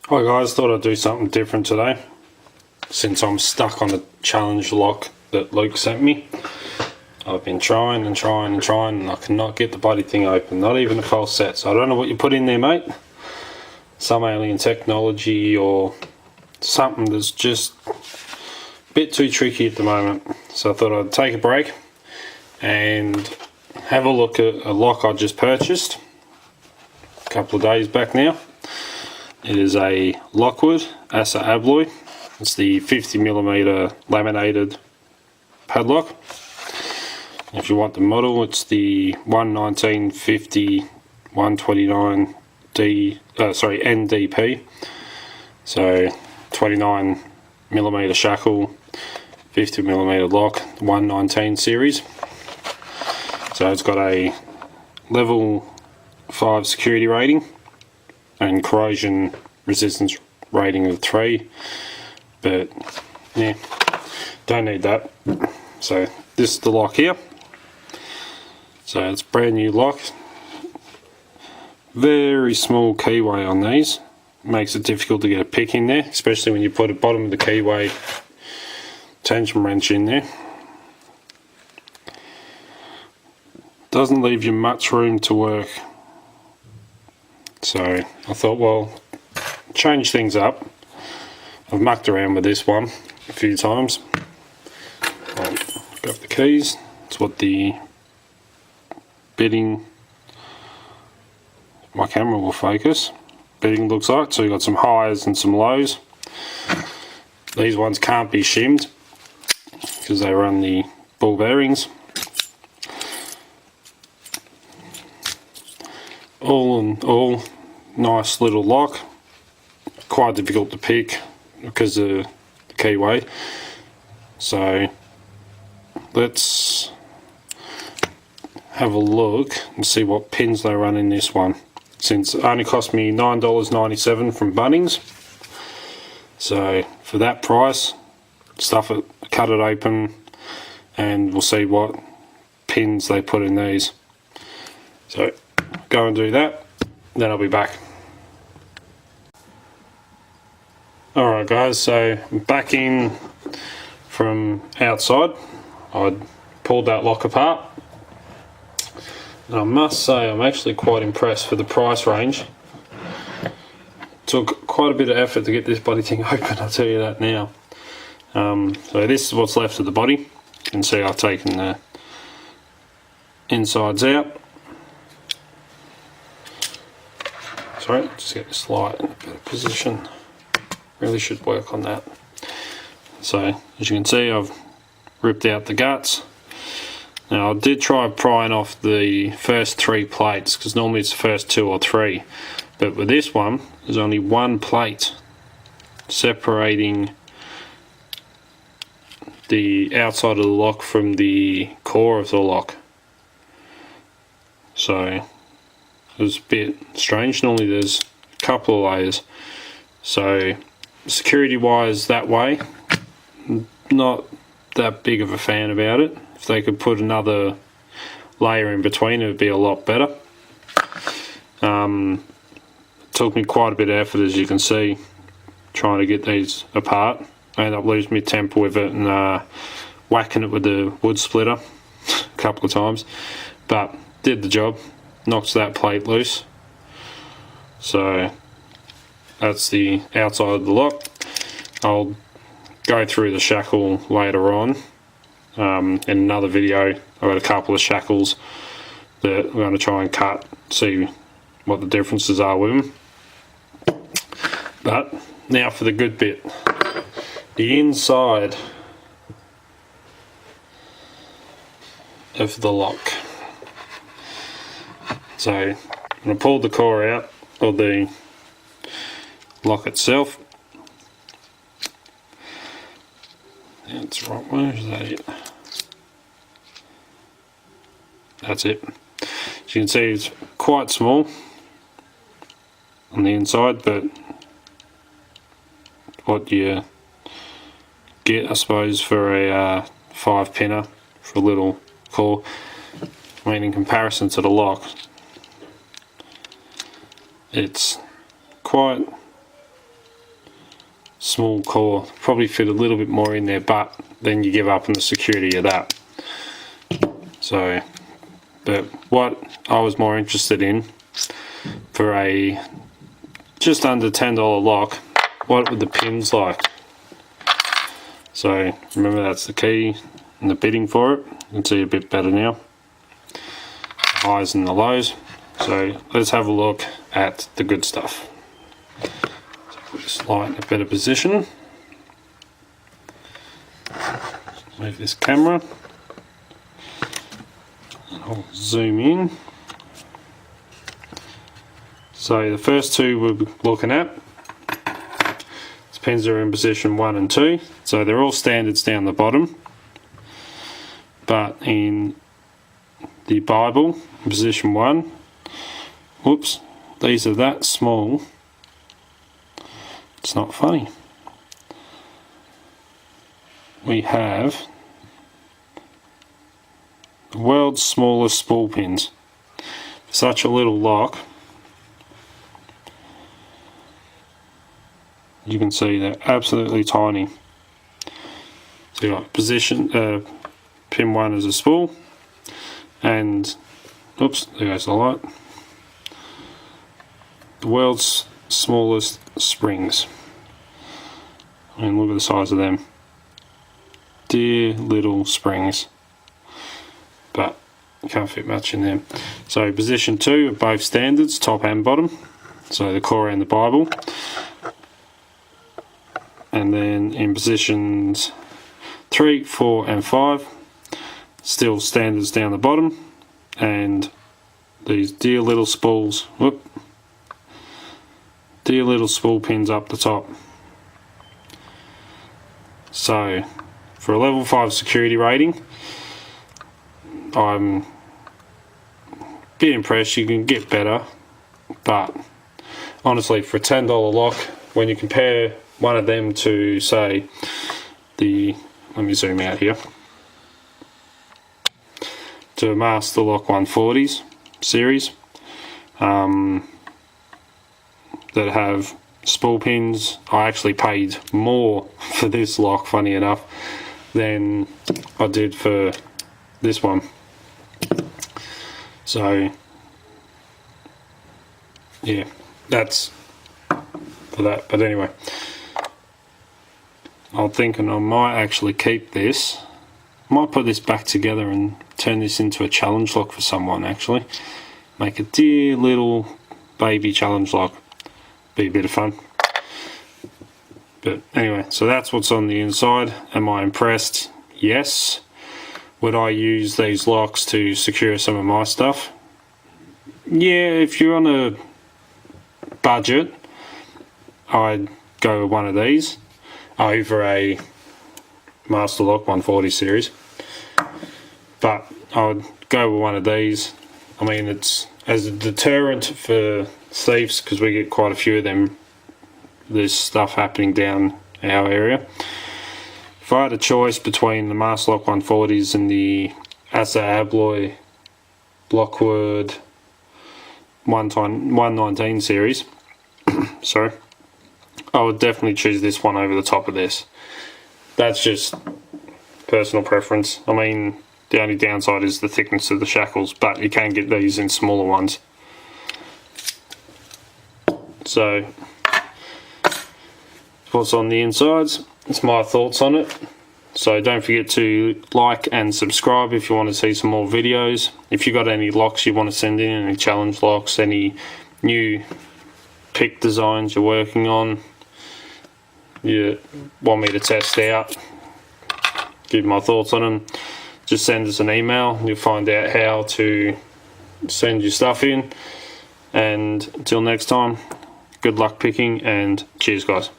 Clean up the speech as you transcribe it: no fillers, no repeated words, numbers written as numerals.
Hi guys, thought I'd do something different today since I'm stuck on the challenge lock that Luke sent me. I've been trying and I cannot get the bloody thing open, not even a false set. So I don't know what you put in there, mate. Some alien technology or something that's just a bit too tricky at the moment. So I thought I'd take a break and have a look at a lock I just purchased a couple of days back now. It is a Lockwood assa abloy. It's the 50mm laminated padlock. If you want the model, it's the 11950 129 NDP. So 29mm shackle, 50mm lock, 119 series. So it's got a level 5 security rating and corrosion resistance rating of 3, but yeah, don't need that. So this is the lock here. So it's brand new lock. Very small keyway on these, makes it difficult to get a pick in there, especially when you put a bottom of the keyway tension wrench in there. Doesn't leave you much room to work. So I thought, well, change things up. I've mucked around with this one a few times. I'll grab the keys. It's what the bedding, my camera will focus, bedding looks like. So you've got some highs and some lows. These ones can't be shimmed because they run the ball bearings. All in all, nice little lock. Quite difficult to pick because of the keyway. So let's have a look and see what pins they run in this one, since it only cost me $9.97 from Bunnings. So for that price, stuff it, cut it open, and we'll see what pins they put in these. So go and do that, then I'll be back. Alright guys, so I'm back in from outside. I pulled that lock apart, and I must say I'm actually quite impressed for the price range. Took quite a bit of effort to get this bloody thing open, I'll tell you that now. So this is what's left of the body. You can see I've taken the insides out. Sorry, just get this light in a better position. Really should work on that. So as you can see, I've ripped out the guts. Now I did try prying off the first 3 plates, because normally it's the first 2 or 3, but with this one there's only 1 plate separating the outside of the lock from the core of the lock. So it was a bit strange. Normally there's a couple of layers. So security wise, that way, not that big of a fan about it. If they could put another layer in between, it would be a lot better. Took me quite a bit of effort, as you can see, trying to get these apart. I ended up losing my temper with it and whacking it with the wood splitter a couple of times, but did the job. Knocks that plate loose. So that's the outside of the lock. I'll go through the shackle later on in another video. I've got a couple of shackles that I'm going to try and cut, see what the differences are with them. But now for the good bit, the inside of the lock. So I'm going to pull the core out of the lock itself. That's right, where is that it? That's it. As you can see, it's quite small on the inside, but what you get, I suppose, for a 5-pinner for a little core. I mean, in comparison to the lock, it's quite small core, probably fit a little bit more in there, but then you give up on the security of that. So, but what I was more interested in for a just under $10 lock, what were the pins like? So remember, that's the key and the bitting for it. You can see a bit better now, the highs and the lows. So let's have a look at the good stuff. So put this light in a better position. Move this camera and I'll zoom in. So the first two we're looking at, the pins are in position 1 and 2, so they're all standards down the bottom, but in the Bible, in position 1, whoops, these are that small, it's not funny. We have the world's smallest spool pins. Such a little lock. You can see they're absolutely tiny. So you got position pin 1 as a spool, and oops, there goes the light. The world's smallest springs. I mean, look at the size of them. Dear little springs. But you can't fit much in them. So position 2 are both standards, top and bottom. So the core and the Bible. And then in positions 3, 4 and 5, still standards down the bottom, and these dear little spools, dear little spool pins up the top. So for a level 5 security rating, I'm a bit impressed. You can get better, but honestly, for a $10 lock, when you compare one of them to, say, let me zoom out here, to a Master Lock 140s series that have spool pins. I actually paid more for this lock, funny enough, than I did for this one. So yeah, that's for that. But anyway, I'm thinking I might actually keep this. I might put this back together and turn this into a challenge lock for someone, actually. Make a dear little baby challenge lock. Be a bit of fun. But anyway, so that's what's on the inside. Am I impressed? Yes. Would I use these locks to secure some of my stuff? Yeah, if you're on a budget, I'd go with one of these over a Master Lock 140 series, but I would go with one of these. I mean, it's as a deterrent for thieves, because we get quite a few of them. There's stuff happening down our area. If I had a choice between the Master Lock 140s and the assa abloy Lockwood 119 series, sorry, I would definitely choose this one over the top of this. That's just personal preference. I mean, the only downside is the thickness of the shackles, but you can get these in smaller ones. So, what's on the insides? It's my thoughts on it. So don't forget to like and subscribe if you want to see some more videos. If you got any locks you want to send in, any challenge locks, any new pick designs you're working on, you want me to test out, give my thoughts on them, just send us an email. You'll find out how to send your stuff in. And until next time, good luck picking, and cheers guys.